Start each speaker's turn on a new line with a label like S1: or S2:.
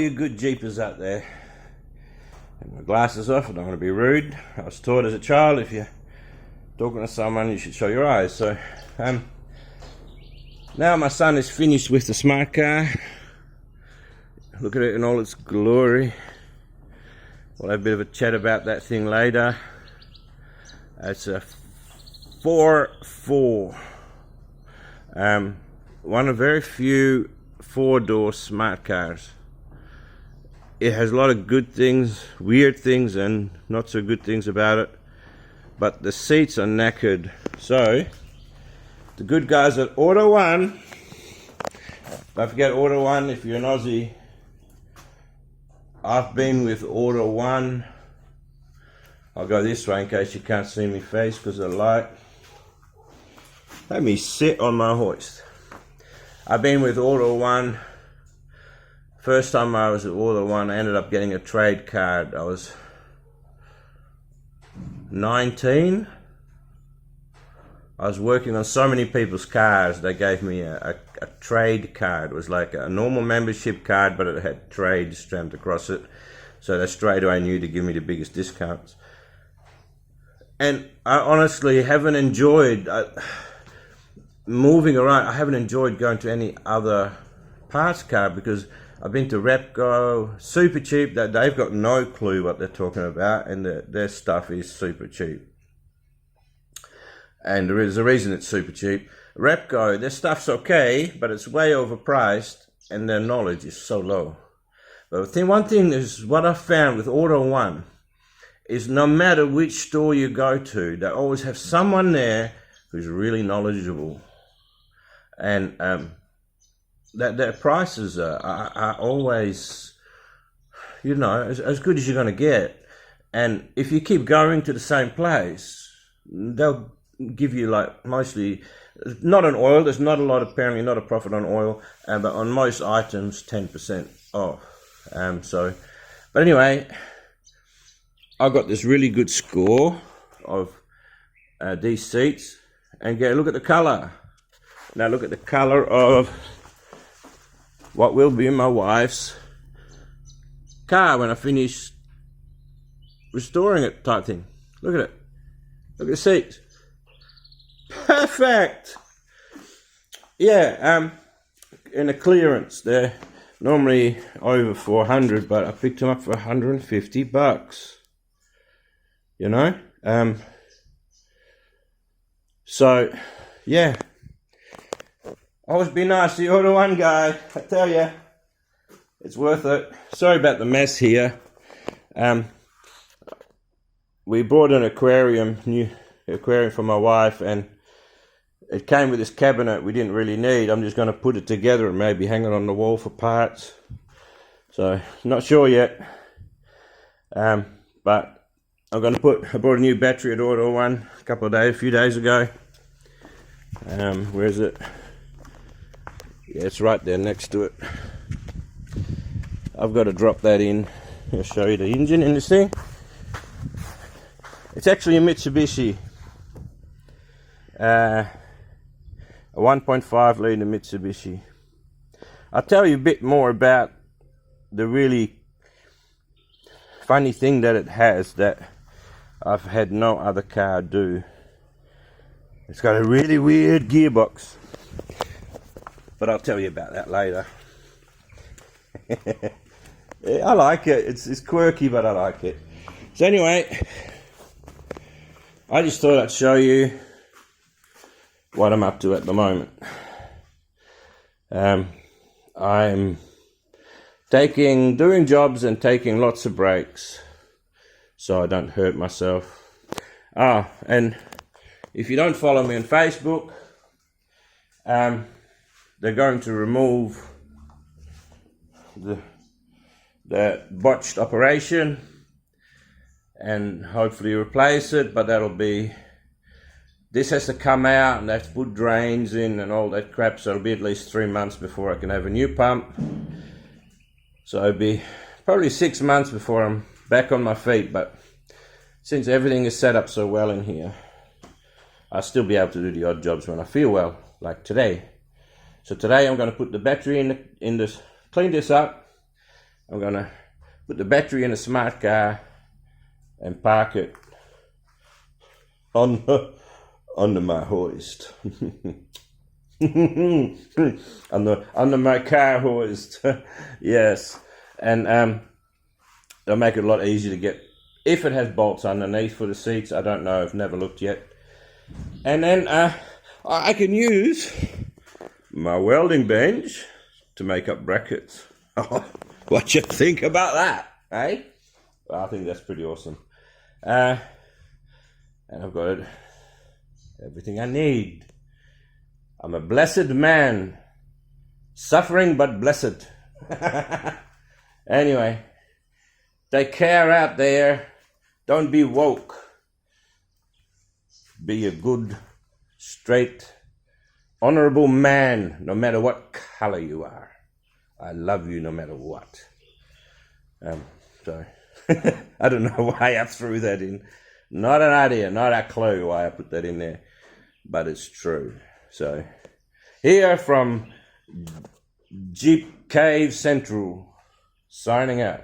S1: you good Jeepers out there. Have my glasses off, I don't want to be rude. I was taught as a child, if you're talking to someone, you should show your eyes. So, now my son is finished with the smart car. Look at it in all its glory. We'll have a bit of a chat about that thing later. It's a Forfour. One of very few four-door smart cars. It has a lot of good things, weird things, and not so good things about it. But the seats are knackered. So, the good guys at Auto One, don't forget Auto One if you're an Aussie. I've been with Auto One. I'll go this way in case you can't see my face because of the light. Let me sit on my hoist. I've been with Auto One. First time I was at Auto One, I ended up getting a trade card. I was 19. I was working on so many people's cars, they gave me a trade card. It was like a normal membership card, but it had trade stamped across it. So they straight away knew to give me the biggest discounts. And I honestly haven't enjoyed moving around. I haven't enjoyed going to any other parts car because I've been to Repco, super cheap. They've got no clue what they're talking about, and their stuff is super cheap. And there is a reason it's super cheap. Repco, their stuff's okay, but it's way overpriced, and their knowledge is so low. But one thing is what I found with Auto One is no matter which store you go to, they always have someone there who's really knowledgeable, and their prices are always, you know, as good as you're going to get. And if you keep going to the same place, they'll give you like mostly, not on oil, there's not a lot, apparently not a profit on oil, but on most items 10% off. But anyway, I got this really good score of these seats, and look at the color. Now look at the color of what will be my wife's car when I finish restoring it, type thing. Look at it. Look at the seats. Perfect. Yeah, in a clearance, they're normally over 400, but I picked them up for 150 bucks. You know? So, yeah. Always be nice to the Auto One guy, I tell you. It's worth it. Sorry about the mess here. We bought an aquarium, new aquarium for my wife, and it came with this cabinet we didn't really need. I'm just going to put it together and maybe hang it on the wall for parts. So, not sure yet. But I'm going to I bought a new battery at Auto One a few days ago. Where is it? Yeah, it's right there next to it. I've got to drop that in. I'll show you the engine in this thing. It's actually a Mitsubishi. A 1.5 litre Mitsubishi. I'll tell you a bit more about the really funny thing that it has that I've had no other car do. It's got a really weird gearbox. But I'll tell you about that later. I like it. It's quirky, but I like it. So anyway, I just thought I'd show you what I'm up to at the moment. I'm doing jobs and taking lots of breaks so I don't hurt myself. And if you don't follow me on Facebook, they're going to remove the botched operation and hopefully replace it, but this has to come out and they have to put drains in and all that crap, so it'll be at least 3 months before I can have a new pump. So it'll be probably 6 months before I'm back on my feet, but since everything is set up so well in here, I'll still be able to do the odd jobs when I feel well, like today. So today I'm going to put the battery in this, clean this up, I'm gonna put the battery in a smart car and park it under my hoist. under my car hoist. Yes, and they'll make it a lot easier to get, if it has bolts underneath for the seats. I don't know, I've never looked yet. And then I can use my welding bench to make up brackets. What you think about that, eh? Well, I think that's pretty awesome. And I've got everything I need. I'm a blessed man, suffering but blessed. Anyway, take care out there. Don't be woke. Be a good, straight, honorable man, no matter what color you are. I love you no matter what. Sorry. I don't know why I threw that in. Not an idea, not a clue why I put that in there. But it's true. So, here from Jeep Cave Central, signing out.